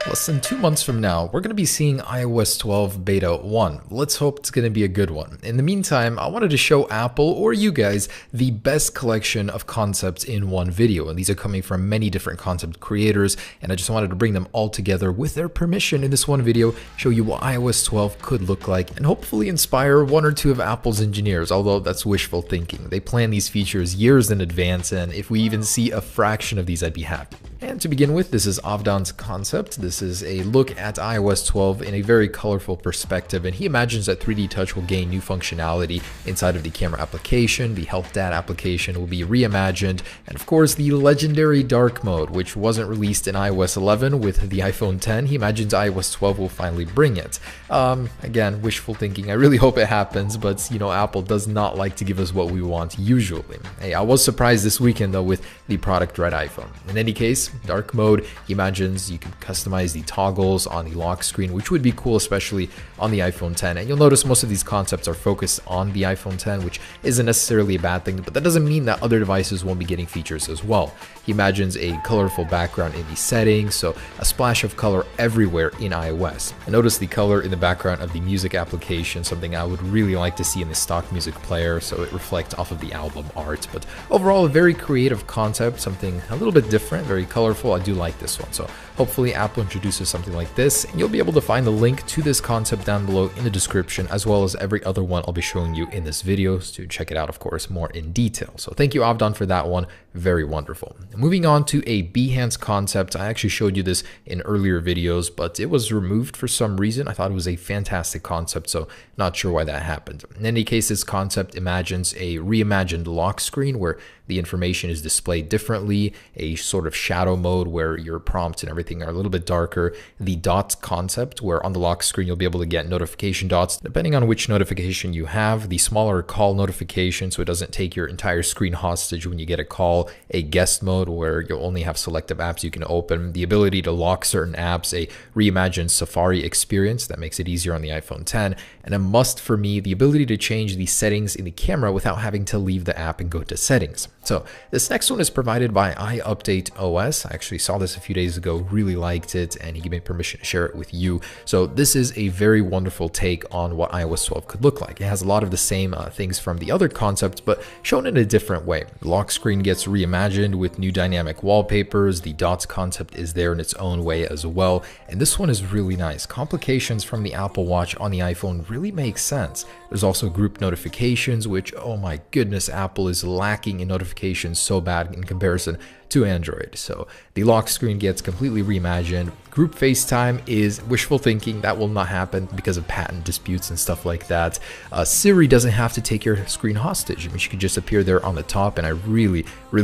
Less than 2 months from now, we're going to be seeing iOS 12 Beta 1. Let's hope it's going to be a good one. In the meantime, I wanted to show Apple, or you guys, the best collection of concepts in one video. And these are coming from many different concept creators, and I just wanted to bring them all together with their permission in this one video, show you what iOS 12 could look like, and hopefully inspire one or two of Apple's engineers, although that's wishful thinking. They plan these features years in advance, and if we even see a fraction of these, I'd be happy. And to begin with, this is Avdan's concept. This is a look at iOS 12 in a very colorful perspective, and he imagines that 3D Touch will gain new functionality inside of the camera application, the health data application will be reimagined, and of course the legendary dark mode, which wasn't released in iOS 11 with the iPhone 10. He imagines iOS 12 will finally bring it. Again, wishful thinking. I really hope it happens, but you know, Apple does not like to give us what we want usually. Hey, I was surprised this weekend though with the product red iPhone. In any case, dark mode, he imagines you can customize the toggles on the lock screen, which would be cool, especially on the iPhone 10. And you'll notice most of these concepts are focused on the iPhone 10, which isn't necessarily a bad thing, but that doesn't mean that other devices won't be getting features as well. He imagines a colorful background in the settings, so a splash of color everywhere in iOS. And notice the color in the background of the music application, something I would really like to see in the stock music player, so it reflects off of the album art. But overall, a very creative concept, something a little bit different, very colorful. I do like this one, so hopefully Apple introduces something like this, and you'll be able to find the link to this concept down below in the description, as well as every other one I'll be showing you in this video, to check it out, of course, more in detail. So thank you, Avdan, for that one. Very wonderful. Moving on to a Behance concept. I actually showed you this in earlier videos, but it was removed for some reason. I thought it was a fantastic concept, so not sure why that happened. In any case, this concept imagines a reimagined lock screen where the information is displayed differently, a sort of shadow mode where your prompts and everything are a little bit darker, the dots concept where on the lock screen you'll be able to get notification dots depending on which notification you have, the smaller call notification so it doesn't take your entire screen hostage when you get a call, a guest mode where you'll only have selective apps you can open, the ability to lock certain apps, a reimagined Safari experience that makes it easier on the iPhone 10, and a must for me, the ability to change the settings in the camera without having to leave the app and go to settings. So this next one is provided by iOS. I actually saw this a few days ago, really liked it, and he gave me permission to share it with you. So this is a very wonderful take on what iOS 12 could look like. It has a lot of the same things from the other concepts, but shown in a different way. The lock screen gets reimagined with new dynamic wallpapers. The dots concept is there in its own way as well. And this one is really nice. Complications from the Apple Watch on the iPhone really make sense. There's also group notifications, which, oh my goodness, Apple is lacking in notifications so bad in comparison to Android. So the lock screen gets completely reimagined. Group FaceTime is wishful thinking. That will not happen because of patent disputes and stuff like that. Siri doesn't have to take your screen hostage. I mean, she can just appear there on the top, and I really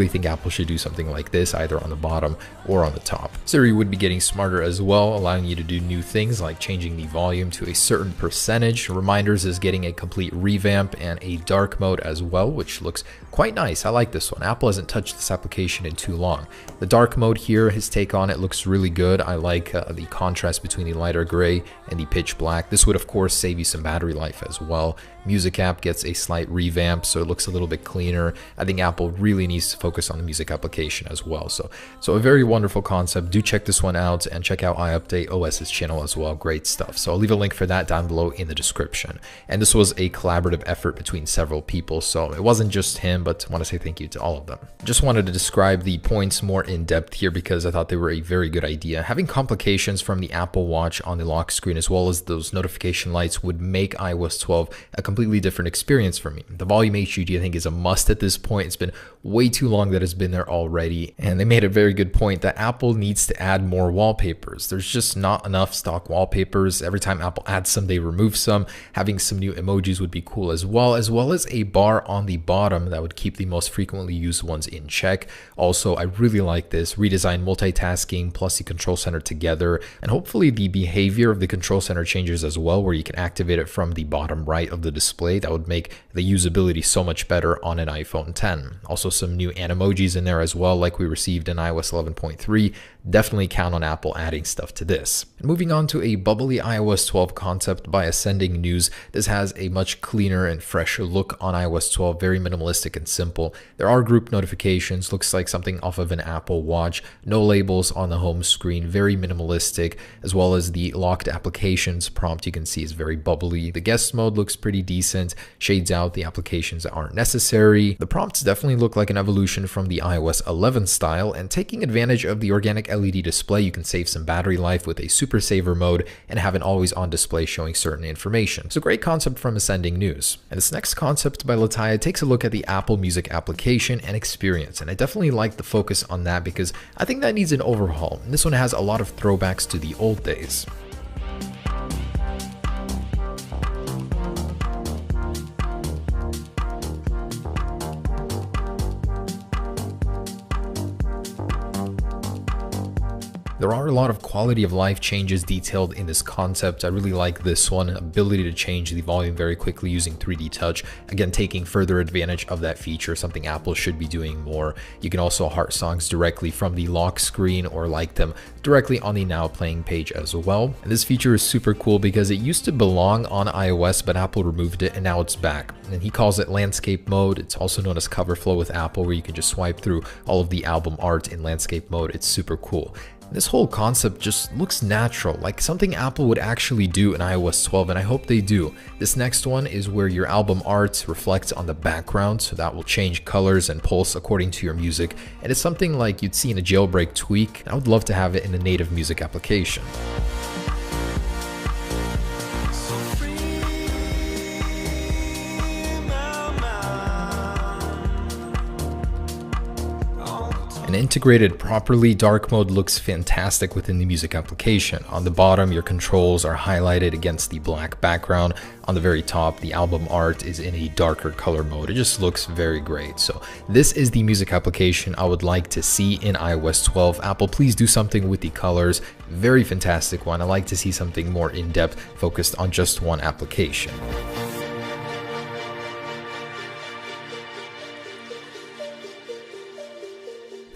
think Apple should do something like this, either on the bottom or on the top. Siri would be getting smarter as well, allowing you to do new things like changing the volume to a certain percentage. Reminders is getting a complete revamp and a dark mode as well, which looks quite nice. I like this one. Apple hasn't touched this application in too long. The dark mode here, his take on it looks really good. I like the contrast between the lighter gray and the pitch black. This would of course save you some battery life as well. Music app gets a slight revamp, so it looks a little bit cleaner. I think Apple really needs to focus on the music application as well. So a very wonderful concept. Do check this one out, and check out iUpdateOS's channel as well. Great stuff. So I'll leave a link for that down below in the description. And this was a collaborative effort between several people, so it wasn't just him, but I want to say thank you to all of them. Just wanted to describe the points more in depth here because I thought they were a very good idea. Having complications from the Apple Watch on the lock screen as well as those notification lights would make iOS 12 a completely different experience for me. The volume HUD I think is a must at this point. It's been way too long that it's been there already, and they made a very good point that Apple needs to add more wallpapers. There's just not enough stock wallpapers. Every time Apple adds some, they remove some. Having some new emojis would be cool as well as a bar on the bottom that would keep the most frequently used ones in check. Also, I really like this redesign multitasking plus the control center together, and hopefully the behavior of the control center changes as well, where you can activate it from the bottom right of the display. That would make the usability so much better on an iPhone 10. Also some new animojis in there as well, like we received in iOS 11.3. Definitely count on Apple adding stuff to this. And moving on to a bubbly iOS 12 concept by Ascending News. This has a much cleaner and fresher look on iOS 12, very minimalistic and simple. There are group notifications, looks like something off of an Apple Watch. No labels on the home screen, very minimalistic, as well as the locked applications prompt you can see is very bubbly. The guest mode looks pretty decent, shades out the applications that aren't necessary. The prompts definitely look like an evolution from the iOS 11 style, and taking advantage of the organic LED display, you can save some battery life with a super saver mode and have an always on display showing certain information. So great concept from Ascending News. And this next concept by Lataya takes a look at the Apple Music application and experience, and I definitely like the focus on that because I think that needs an overhaul. And this one has a lot of throwbacks to the old days. There are a lot of quality of life changes detailed in this concept. I really like this one. Ability to change the volume very quickly using 3D touch. Again, taking further advantage of that feature, something Apple should be doing more. You can also heart songs directly from the lock screen or like them directly on the Now Playing page as well. And this feature is super cool because it used to belong on iOS, but Apple removed it and now it's back. And he calls it landscape mode. It's also known as cover flow with Apple, where you can just swipe through all of the album art in landscape mode. It's super cool. This whole concept just looks natural, like something Apple would actually do in iOS 12, and I hope they do. This next one is where your album art reflects on the background, so that will change colors and pulse according to your music, and it's something like you'd see in a jailbreak tweak. I would love to have it in a native music application. And integrated properly, dark mode looks fantastic within the music application. On the bottom, your controls are highlighted against the black background. On the very top, the album art is in a darker color mode. It just looks very great. So this is the music application I would like to see in iOS 12. Apple, please do something with the colors. Very fantastic one. I like to see something more in-depth, focused on just one application.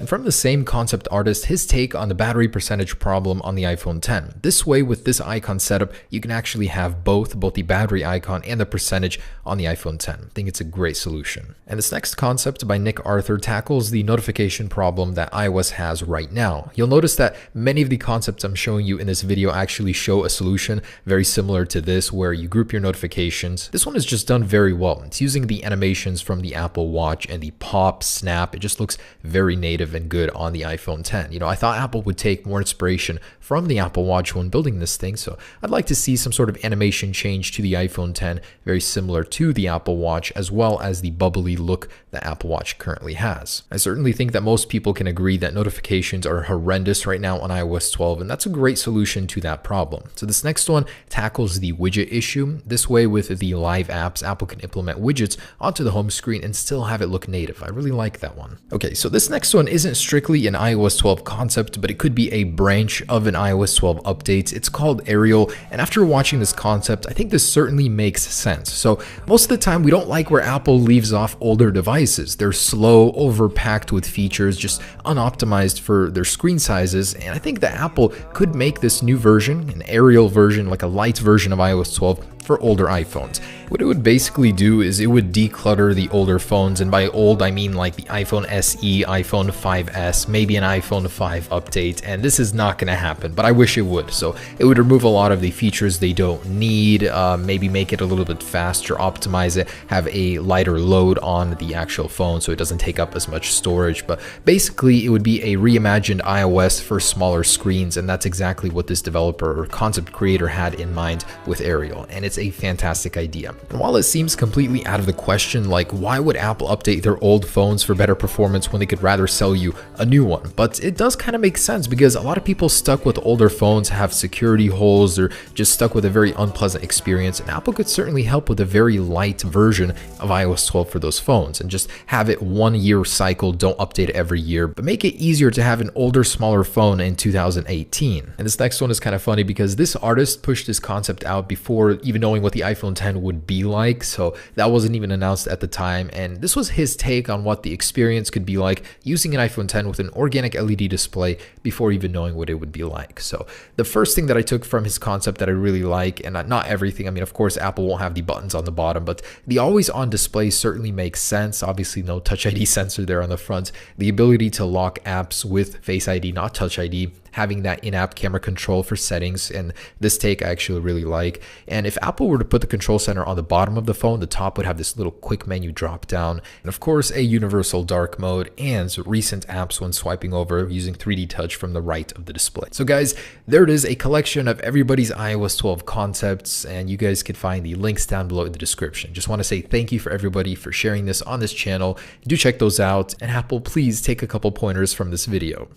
And from the same concept artist, his take on the battery percentage problem on the iPhone X. This way, with this icon setup, you can actually have both the battery icon and the percentage on the iPhone X. I think it's a great solution. And this next concept by Nick Arthur tackles the notification problem that iOS has right now. You'll notice that many of the concepts I'm showing you in this video actually show a solution very similar to this, where you group your notifications. This one is just done very well. It's using the animations from the Apple Watch and the pop, snap. It just looks very native and good on the iPhone X. You know, I thought Apple would take more inspiration from the Apple Watch when building this thing, so I'd like to see some sort of animation change to the iPhone X, very similar to the Apple Watch, as well as the bubbly look that Apple Watch currently has. I certainly think that most people can agree that notifications are horrendous right now on iOS 12, and that's a great solution to that problem. So this next one tackles the widget issue. This way, with the live apps, Apple can implement widgets onto the home screen and still have it look native. I really like that one. Okay, so this next one isn't strictly an iOS 12 concept, but it could be a branch of an iOS 12 update. It's called Arial, and after watching this concept, I think this certainly makes sense. So most of the time, we don't like where Apple leaves off older devices. They're slow, overpacked with features, just unoptimized for their screen sizes, and I think that Apple could make this new version, an Arial version, like a light version of iOS 12, for older iPhones. What it would basically do is it would declutter the older phones, and by old I mean like the iPhone SE, iPhone 5S, maybe an iPhone 5 update, and this is not going to happen, but I wish it would. So it would remove a lot of the features they don't need, maybe make it a little bit faster, optimize it, have a lighter load on the actual phone so it doesn't take up as much storage, but basically it would be a reimagined iOS for smaller screens, and that's exactly what this developer or concept creator had in mind with Arial, and it's a fantastic idea. And while it seems completely out of the question, like why would Apple update their old phones for better performance when they could rather sell you a new one? But it does kind of make sense because a lot of people stuck with older phones have security holes, or just stuck with a very unpleasant experience, and Apple could certainly help with a very light version of iOS 12 for those phones and just have it 1 year cycle, don't update it every year, but make it easier to have an older, smaller phone in 2018. And this next one is kind of funny because this artist pushed this concept out before even knowing what the iPhone X would be like, so that wasn't even announced at the time, and this was his take on what the experience could be like using an iPhone 10 with an organic LED display before even knowing what it would be like. So the first thing that I took from his concept that I really like, and not everything, I mean, of course, Apple won't have the buttons on the bottom, but the always on display certainly makes sense. Obviously, no Touch ID sensor there on the front. The ability to lock apps with Face ID, not Touch ID, having that in-app camera control for settings, and this take I actually really like. And if Apple were to put the control center on the bottom of the phone, the top would have this little quick menu drop down, and of course a universal dark mode and recent apps when swiping over using 3D touch from the right of the display. So guys, there it is, a collection of everybody's iOS 12 concepts, and you guys can find the links down below in the description. Just want to say thank you for everybody for sharing this on this channel. Do check those out, and Apple, please take a couple pointers from this video.